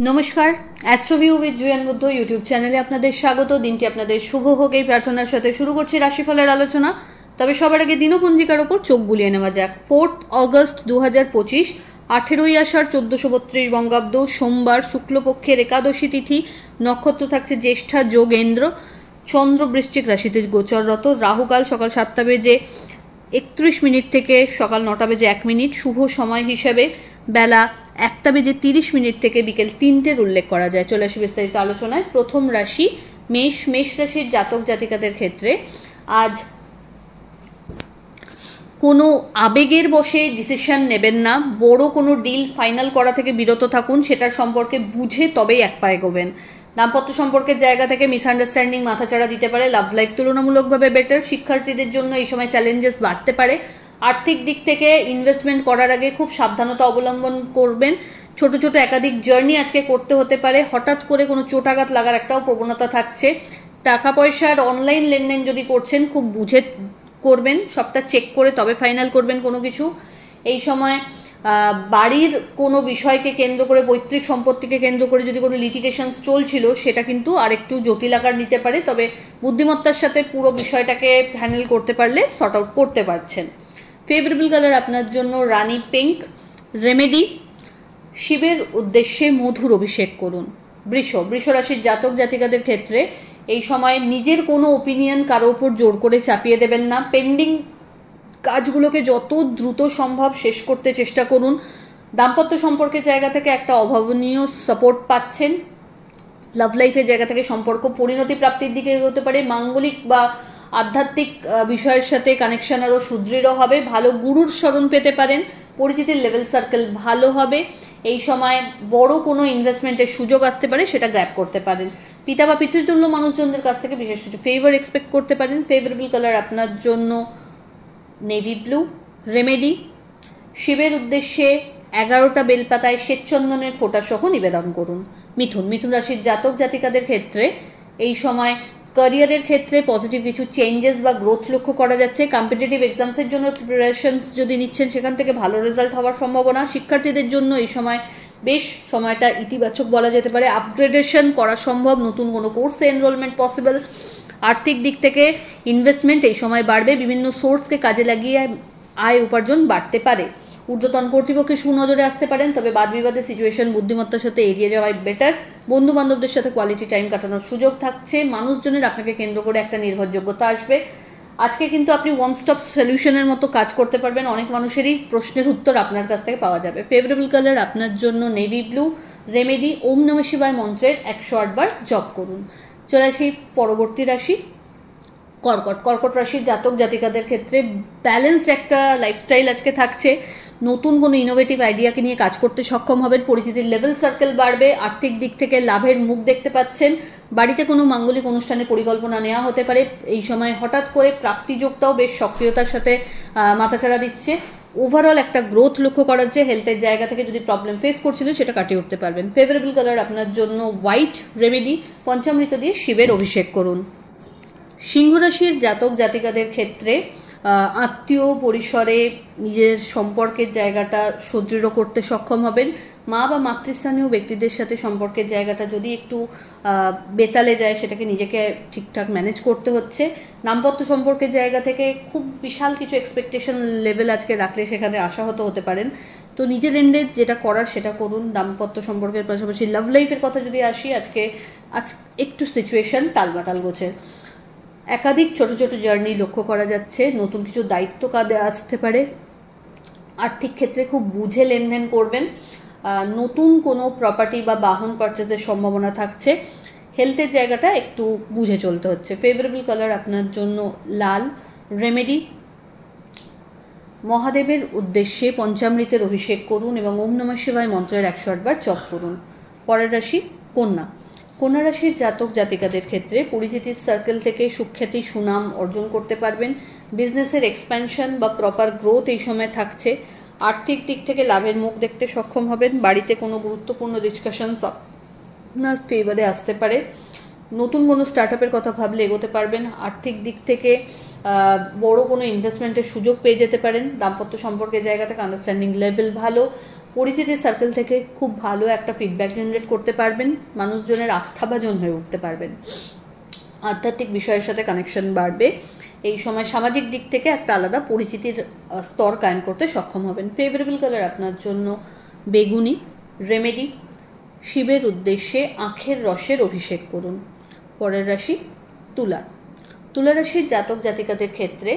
নমস্কার, অ্যাস্ট্রোভিউ with জুয়েন Buddha YouTube চ্যানেলে আপনাদের স্বাগত। দিনটি আপনাদের শুভ হোক এই প্রার্থনার সাথে শুরু করছি রাশিফলের আলোচনা। তবে সবার আগে দিনপঞ্জিকার ওপর চোখ বুলিয়ে নেওয়া যাক। 4 অগস্ট 2025, 18ই আষাঢ় 1432 বঙ্গাব্দ, সোমবার, শুক্লপক্ষের একাদশী তিথি, নক্ষত্র থাকছে জ্যেষ্ঠা, যোগেন্দ্র, চন্দ্র বৃশ্চিক রাশিতে গোচররত, রাহুকাল সকাল 7টা বেজে 31 মিনিট থেকে সকাল 9টা বেজে 1 মিনিট, শুভ সময় হিসাবে বেলা 1টা বেজে 30 মিনিট থেকে বিকেল 3টের উল্লেখ করা যায়। চলে আসি বিস্তারিত আলোচনায়। প্রথম রাশি মেষ। মেষ রাশির জাতক জাতিকাদের ক্ষেত্রে আজ কোনো আবেগের বশে ডিসিশন নেবেন না। বড় কোনো ডিল ফাইনাল করা থেকে বিরত থাকুন, সেটার সম্পর্কে বুঝে তবেই এক পা এগোবেন। দাম্পত্য সম্পর্কের জায়গা থেকে মিসআন্ডারস্ট্যান্ডিং মাথাচাড়া দিতে পারে। লাভ লাইফ তুলনামূলকভাবে বেটার। শিক্ষার্থীদের জন্য এই সময় চ্যালেঞ্জেস বাড়তে পারে। আর্থিক দিক থেকে ইনভেস্টমেন্ট করার আগে খুব সাবধানতা অবলম্বন করবেন। ছোট ছোট একাধিক জার্নি আজকে করতে হতে পারে। হঠাৎ করে কোনো চোটাঘাত লাগার একটাও প্রবণতা থাকছে। টাকা পয়সার অনলাইন লেনদেন যদি করছেন খুব বুঝে করবেন, সবটা চেক করে তবে ফাইনাল করবেন কোনো কিছু। এই সময় বাড়ির কোনো বিষয়কে কেন্দ্র করে, পৈতৃক সম্পত্তিকে কেন্দ্র করে যদি কোনো লিটিগেশনস চলছিল সেটা কিন্তু আরেকটু জটিল আকার নিতে পারে। তবে বুদ্ধিমত্তার সাথে পুরো বিষয়টাকে হ্যান্ডেল করতে পারলে সর্ট আউট করতে পারছেন। ফেভারেবল কালার আপনার জন্য রানী পিঙ্ক। রেমেডি, শিবের উদ্দেশ্যে মধুর অভিষেক করুন। বৃষ রাশির জাতক জাতিকাদের ক্ষেত্রে এই সময় নিজের কোনো ওপিনিয়ন কারো উপর জোর করে চাপিয়ে দেবেন না। পেন্ডিং কাজগুলোকে যত দ্রুত সম্ভব শেষ করতে চেষ্টা করুন। দাম্পত্য সম্পর্কের জায়গা থেকে একটা অভাবনীয় সাপোর্ট পাচ্ছেন। লাভ লাইফের জায়গা থেকে সম্পর্ক পরিণতি প্রাপ্তির দিকে এগোতে পারে। মাঙ্গলিক বা আধ্যাত্মিক বিষয়ের সাথে কানেকশন আরও সুদৃঢ় হবে। ভালো গুরুর স্মরণ পেতে পারেন। পরিচিতির লেভেল সার্কেল ভালো হবে। এই সময় বড় কোনো ইনভেস্টমেন্টের সুযোগ আসতে পারে, সেটা গ্র্যাব করতে পারেন। পিতা বা পিতৃতুল্য মানুষজনদের কাছ থেকে বিশেষ কিছু ফেভার এক্সপেক্ট করতে পারেন। ফেভারেবল কালার আপনার জন্য নেভি ব্লু। রেমেডি, শিবের উদ্দেশ্যে 11টা বেলপাতায় শ্বেতচন্দনের ফোঁটা সহ নিবেদন করুন। মিথুন রাশির জাতক জাতিকাদের ক্ষেত্রে এই সময় ক্যারিয়ারের ক্ষেত্রে পজিটিভ কিছু চেঞ্জেস বা গ্রোথ লক্ষ্য করা যাচ্ছে। কম্পিটিটিভ এক্সামসের জন্য প্রিপারেশনস যদি নিচ্ছেন সেখান থেকে ভালো রেজাল্ট হওয়ার সম্ভাবনা। শিক্ষার্থীদের জন্য এই সময় বেশ সময়টা ইতিবাচক বলা যেতে পারে। আপগ্রেডেশন করা সম্ভব, নতুন কোনো কোর্সে এনরোলমেন্ট পসিবল। আর্থিক দিক থেকে ইনভেস্টমেন্ট এই সময় বাড়বে। বিভিন্ন সোর্সকে কাজে লাগিয়ে আয় উপার্জন বাড়তে পারে। ঊর্ধ্বতন কর্তৃপক্ষের সুনজরে আসতে পারেন, তবে বাদ বিবাদের সিচুয়েশন বুদ্ধিমত্তার সাথে এড়িয়ে যাওয়াই বেটার। বন্ধু বান্ধবদের সাথে কোয়ালিটি টাইম কাটানোর সুযোগ থাকছে। মানুষজনের আপনাকে কেন্দ্র করে একটা নির্ভরযোগ্যতা আসবে। আজকে কিন্তু আপনি ওয়ান স্টপ সলিউশনের মতো কাজ করতে পারবেন। অনেক মানুষেরই প্রশ্নের উত্তর আপনার কাছ থেকে পাওয়া যাবে। ফেভারেবল কালার আপনার জন্য নেভি ব্লু। রেমেডি, ওম নমঃ শিবায় মন্ত্রের 108 বার জপ করুন। চলে আসি পরবর্তী রাশি কর্কট রাশির জাতক জাতিকাদের ক্ষেত্রে ব্যালেন্সড একটা লাইফস্টাইল আজকে থাকছে। নতুন কোনো ইনোভেটিভ আইডিয়াকে নিয়ে কাজ করতে সক্ষম হবেন। পরিচিতির লেভেল সার্কেল বাড়বে। আর্থিক দিক থেকে লাভের মুখ দেখতে পাচ্ছেন। বাড়িতে কোনো মাঙ্গলিক অনুষ্ঠানের পরিকল্পনা নেওয়া হতে পারে। এই সময় হঠাৎ করে প্রাপ্তিযোগটাও বেশ সক্রিয়তার সাথে মাথাচাড়া দিচ্ছে। ওভারঅল একটা গ্রোথ লক্ষ্য করা যাচ্ছে। হেলথের জায়গা থেকে যদি প্রবলেম ফেস করছিলেন সেটা কাটিয়ে উঠতে পারবেন। ফেভারেবল কালার আপনার জন্য হোয়াইট। রেমেডি, পঞ্চামৃত দিয়ে শিবের অভিষেক করুন। সিংহ রাশির জাতক জাতিকাদের ক্ষেত্রে আত্মীয় পরিসরে নিজের সম্পর্কের জায়গাটা সুদৃঢ় করতে সক্ষম হবেন। মা বা মাতৃস্থানীয় ব্যক্তিদের সাথে সম্পর্কের জায়গাটা যদি একটু বেতালে যায়, সেটাকে নিজেকে ঠিকঠাক ম্যানেজ করতে হচ্ছে। দাম্পত্য সম্পর্কের জায়গা থেকে খুব বিশাল কিছু এক্সপেকটেশন লেভেল আজকে রাখলে সেখানে আশাহত হতে পারেন। তো নিজের এন্ডে যেটা করার সেটা করুন। দাম্পত্য সম্পর্কের পাশাপাশি লাভ লাইফের কথা যদি আসি, আজ একটু সিচুয়েশন টালবাটাল গোছের। একাধিক ছোট ছোট জার্নি লক্ষ্য করা যাচ্ছে। নতুন কিছু দায়িত্ব কাঁধে আসতে পারে। আর্থিক ক্ষেত্রে খুব বুঝে লেনদেন করবেন। নতুন কোনো প্রপার্টি বা বাহন পারচেজের সম্ভাবনা থাকছে। হেলথের জায়গাটা একটু বুঝে চলতে হচ্ছে। ফেভারেবল কালার আপনার জন্য লাল। রেমেডি, মহাদেবের উদ্দেশ্যে পঞ্চামৃতের অভিষেক করুন এবং ওম নমঃ শিবায় মন্ত্রের 108 বার জপ করুন। পরের রাশি কন্যা রাশির জাতক জাতিকাদের ক্ষেত্রে পরিচিতির সার্কেল থেকে সুখ্যাতি সুনাম অর্জন করতে পারবেন। বিজনেসের এক্সপ্যানশন বা প্রপার গ্রোথ এই সময় থাকছে। আর্থিক দিক থেকে লাভের মুখ দেখতে সক্ষম হবেন। বাড়িতে কোনো গুরুত্বপূর্ণ ডিসকাশনস আপনার ফেভারে আসতে পারে। নতুন কোনো স্টার্টআপের কথা ভাবলে এগোতে পারবেন। আর্থিক দিক থেকে বড় কোনো ইনভেস্টমেন্টের সুযোগ পেয়ে যেতে পারেন। দাম্পত্য সম্পর্কের জায়গা থেকে আন্ডারস্ট্যান্ডিং লেভেল ভালো। পরিচিতির সার্কেল থেকে খুব ভালো একটা ফিডব্যাক জেনারেট করতে পারবেন, মানুষজনের আস্থাভাজন হয়ে উঠতে পারবেন, আধ্যাত্মিক বিষয়ের সাথে কানেকশন বাড়বে। এই সময় সামাজিক দিক থেকে একটা আলাদা পরিচিতির স্তর কায়েম করতে সক্ষম হবেন। ফেভারেবল কালার আপনার জন্য বেগুনি। রেমেডি, শিবের উদ্দেশ্যে আখের রসের অভিষেক করুন। পরের রাশি তুলা। তুলা রাশির জাতক জাতিকাদের ক্ষেত্রে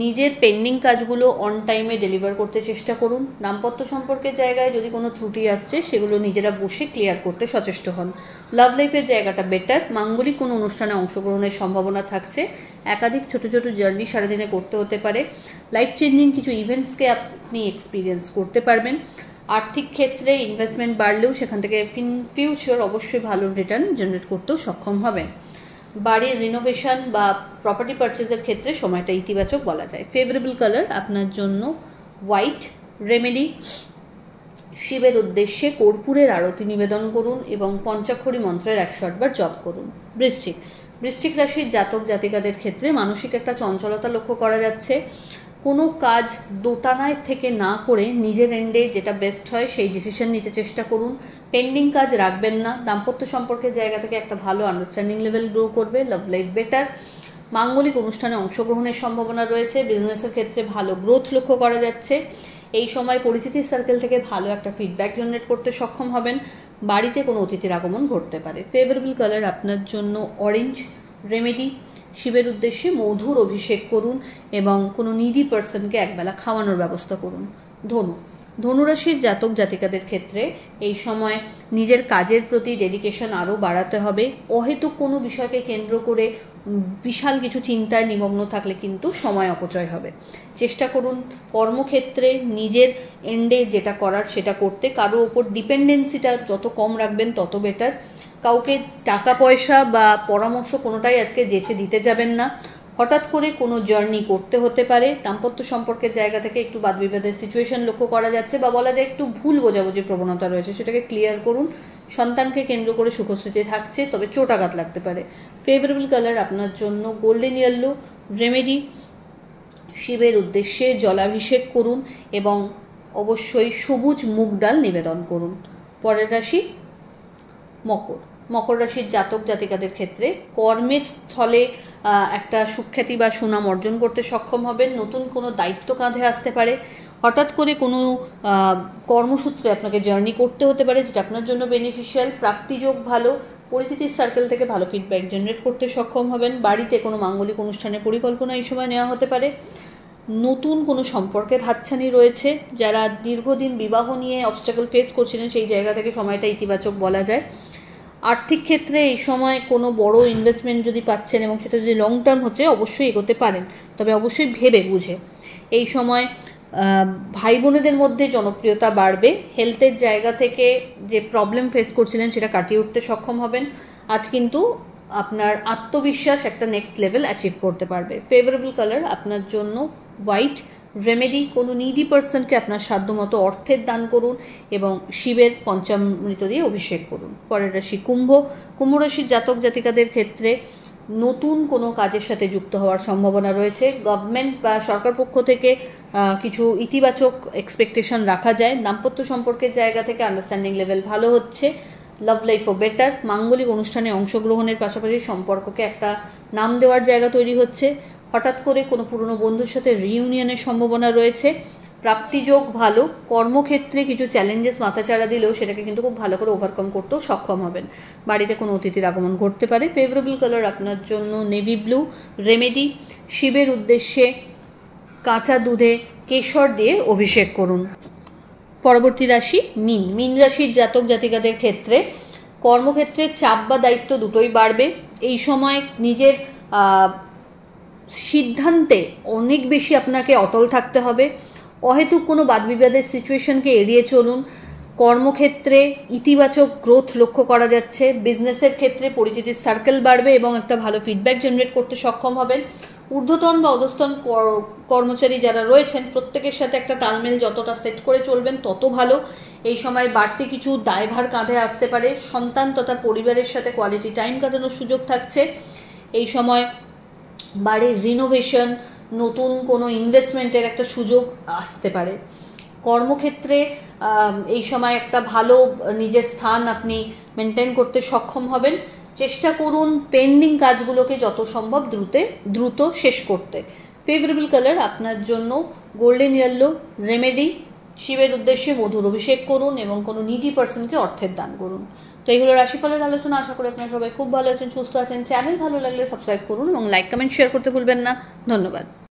নিজের পেন্ডিং কাজগুলো অন টাইমে ডেলিভার করতে চেষ্টা করুন। দাম্পত্য সম্পর্কের জায়গায় যদি কোনো ত্রুটি আসছে সেগুলো নিজেরা বসে ক্লিয়ার করতে সচেষ্ট হন। লাভ লাইফের জায়গাটা বেটার। মাঙ্গলিক কোনো অনুষ্ঠানে অংশগ্রহণের সম্ভাবনা থাকছে। একাধিক ছোট ছোট জার্নি সারাদিনে করতে হতে পারে। লাইফ চেঞ্জিং কিছু ইভেন্টসকে আপনি এক্সপিরিয়েন্স করতে পারবেন। আর্থিক ক্ষেত্রে ইনভেস্টমেন্ট বাড়লেও সেখান থেকে ফিউচার অবশ্যই ভালো রিটার্ন জেনারেট করতেও সক্ষম হবেন। বাড়ির রিনোভেশন বা প্রপার্টি পারচেজের ক্ষেত্রে সময়টা ইতিবাচক বলা যায়। ফেভারেবল কালার আপনার জন্য হোয়াইট। রেমেডি, শিবের উদ্দেশ্যে কর্পূরের আরতি নিবেদন করুন এবং পঞ্চাক্ষরী মন্ত্রের 108 বার জপ করুন। বৃশ্চিক। বৃশ্চিক রাশির জাতক জাতিকাদের ক্ষেত্রে মানসিক একটা চঞ্চলতা লক্ষ্য করা যাচ্ছে। কোনো কাজ দোটানায় থেকে না করে নিজের এন্ডে যেটা বেস্ট হয় সেই ডিসিশন নিতে চেষ্টা করুন। পেন্ডিং কাজ রাখবেন না। দাম্পত্য সম্পর্কের জায়গা থেকে একটা ভালো আন্ডারস্ট্যান্ডিং লেভেল গ্রো করবে। Love life better. মাঙ্গলিক অনুষ্ঠানে অংশগ্রহণের সম্ভাবনা রয়েছে। বিজনেসের ক্ষেত্রে ভালো গ্রোথ লক্ষ্য করা যাচ্ছে। এই সময় পরিচিতির সার্কেল থেকে ভালো একটা ফিডব্যাক জেনারেট করতে সক্ষম হবেন। বাড়িতে কোনো অতিথির আগমন ঘটতে পারে। ফেভারেবল কালার আপনার জন্য অরেঞ্জ। রেমেডি, শিবের উদ্দেশ্যে মধুর অভিষেক করুন এবং কোনো নিডি পার্সনকে একবেলা খাওয়ানোর ব্যবস্থা করুন। ধনু। ধনুরাশির জাতক জাতিকাদের ক্ষেত্রে এই সময় নিজের কাজের প্রতি ডেডিকেশন আরও বাড়াতে হবে। অহেতুক কোনো বিষয়কে কেন্দ্র করে বিশাল কিছু চিন্তায় নিমগ্ন থাকলে কিন্তু সময় অপচয় হবে। চেষ্টা করুন কর্মক্ষেত্রে নিজের এন্ডে যেটা করার সেটা করতে। কারো ওপর ডিপেন্ডেন্সিটা যত কম রাখবেন তত বেটার। কাউকে টাকা পয়সা বা পরামর্শ কোনোটাই আজকে যেচে দিতে যাবেন না। হঠাৎ করে কোনো জার্নি করতে হতে পারে। দাম্পত্য সম্পর্কের জায়গা থেকে একটু বাদবিবাদের সিচুয়েশন লক্ষ্য করা যাচ্ছে বা বলা যায় একটু ভুল বোঝাবুঝির প্রবণতা রয়েছে, সেটাকে ক্লিয়ার করুন। সন্তানকে কেন্দ্র করে সুখস্মৃতি থাকছে, তবে চোট আঘাত লাগতে পারে। ফেভারেবল কালার আপনার জন্য গোল্ডেন ইয়েলো। রেমেডি, শিবের উদ্দেশ্যে জলাভিষেক করুন এবং অবশ্যই সবুজ মুগ ডাল নিবেদন করুন। পরের রাশি মকর। মকর রাশির জাতক জাতিকাদের ক্ষেত্রে কর্মের স্থলে একটা সুখ্যাতি বা সুনাম অর্জন করতে সক্ষম হবেন। নতুন কোনো দায়িত্ব কাঁধে আসতে পারে। হঠাৎ করে কোনো কর্মসূত্রে আপনাকে জার্নি করতে হতে পারে, যেটা আপনার জন্য বেনিফিশিয়াল। প্রাপ্তিযোগ ভালো। পরিচিতির সার্কেল থেকে ভালো ফিডব্যাক জেনারেট করতে সক্ষম হবেন। বাড়িতে কোনো মাঙ্গলিক অনুষ্ঠানের পরিকল্পনা এই সময় নেওয়া হতে পারে। নতুন কোনো সম্পর্কের হাতছানি রয়েছে। যারা দীর্ঘদিন বিবাহ নিয়ে অবস্ট্যাকল ফেস করছিলেন সেই জায়গা থেকে সময়টা ইতিবাচক বলা যায়। আর্থিক ক্ষেত্রে এই সময় কোনো বড় ইনভেস্টমেন্ট যদি পাচ্ছেন এবং সেটা যদি লং টার্ম হচ্ছে অবশ্যই এগোতে পারেন, তবে অবশ্যই ভেবে বুঝে। এই সময় ভাই বোনেদের মধ্যে জনপ্রিয়তা বাড়বে। হেলথের জায়গা থেকে যে প্রবলেম ফেস করছিলেন সেটা কাটিয়ে উঠতে সক্ষম হবেন। আজ কিন্তু আপনার আত্মবিশ্বাস একটা নেক্সট লেভেল অ্যাচিভ করতে পারবে। ফেভারেবল কালার আপনার জন্য হোয়াইট। রেমেডি, কোনো নিডি পার্সনকে আপনার সাধ্যমতো অর্থের দান করুন এবং শিবের পঞ্চামৃত দিয়ে অভিষেক করুন। পরের রাশি কুম্ভ। কুম্ভ রাশির জাতক জাতিকাদের ক্ষেত্রে নতুন কোনো কাজের সাথে যুক্ত হওয়ার সম্ভাবনা রয়েছে। গভর্নমেন্ট বা সরকার পক্ষ থেকে কিছু ইতিবাচক এক্সপেকটেশন রাখা যায়। দাম্পত্য সম্পর্কের জায়গা থেকে আন্ডারস্ট্যান্ডিং লেভেল ভালো হচ্ছে। লাভ লাইফও বেটার। মাঙ্গলিক অনুষ্ঠানে অংশগ্রহণের পাশাপাশি সম্পর্ককে একটা নাম দেওয়ার জায়গা তৈরি হচ্ছে। হঠাৎ করে কোনো পুরনো বন্ধুর সাথে রিইউনিয়নের সম্ভাবনা রয়েছে। প্রাপ্তিযোগ ভালো। কর্মক্ষেত্রে কিছু চ্যালেঞ্জেস মাথাচাড়া দিলেও সেটাকে কিন্তু খুব ভালো করে ওভারকাম করতেও সক্ষম হবেন। বাড়িতে কোনো অতিথির আগমন ঘটতে পারে। ফেভারেবল কালার আপনার জন্য নেভি ব্লু। রেমেডি, শিবের উদ্দেশ্যে কাঁচা দুধে কেশর দিয়ে অভিষেক করুন। পরবর্তী রাশি মীন। মীন রাশির জাতক জাতিকাদের ক্ষেত্রে কর্মক্ষেত্রে চাপ বা দায়িত্ব দুটোই বাড়বে। এই সময় নিজের সিদ্ধান্তে অনেক বেশি আপনাকে অটল থাকতে হবে। অহেতুক কোনো বাদবিবাদের সিচুয়েশনকে এড়িয়ে চলুন। কর্মক্ষেত্রে ইতিবাচক গ্রোথ লক্ষ্য করা যাচ্ছে। বিজনেসের ক্ষেত্রে পরিচিতির সার্কেল বাড়বে এবং একটা ভালো ফিডব্যাক জেনারেট করতে সক্ষম হবেন। ঊর্ধ্বতন বা অধস্তন কর্মচারী যারা রয়েছেন প্রত্যেকের সাথে একটা তালমেল যতটা সেট করে চলবেন তত ভালো। এই সময় বাড়তি কিছু দায়ভার কাঁধে আসতে পারে। সন্তান তথা পরিবারের সাথে কোয়ালিটি টাইম কাটানোর সুযোগ থাকছে। এই সময় বাড়ির রিনোভেশন, নতুন কোনো ইনভেস্টমেন্টের একটা সুযোগ আসতে পারে। কর্মক্ষেত্রে এই সময় একটা ভালো নিজের স্থান আপনি মেনটেন করতে সক্ষম হবেন। চেষ্টা করুন পেন্ডিং কাজগুলোকে যত সম্ভব দ্রুত শেষ করতে। ফেভারেবল কালার আপনার জন্য গোল্ডেন ইয়েলো। রেমেডি, শিবের উদ্দেশ্যে মধুর অভিষেক করুন এবং কোনো নিডি পার্সনকে অর্থের দান করুন। তো এইগুলো রাশিফলের আলোচনা। আশা করি আপনারা সবাই খুব ভালো আছেন, সুস্থ আছেন। চ্যানেল ভালো লাগলে সাবস্ক্রাইব করুন এবং লাইক কমেন্ট শেয়ার করতে ভুলবেন না। ধন্যবাদ।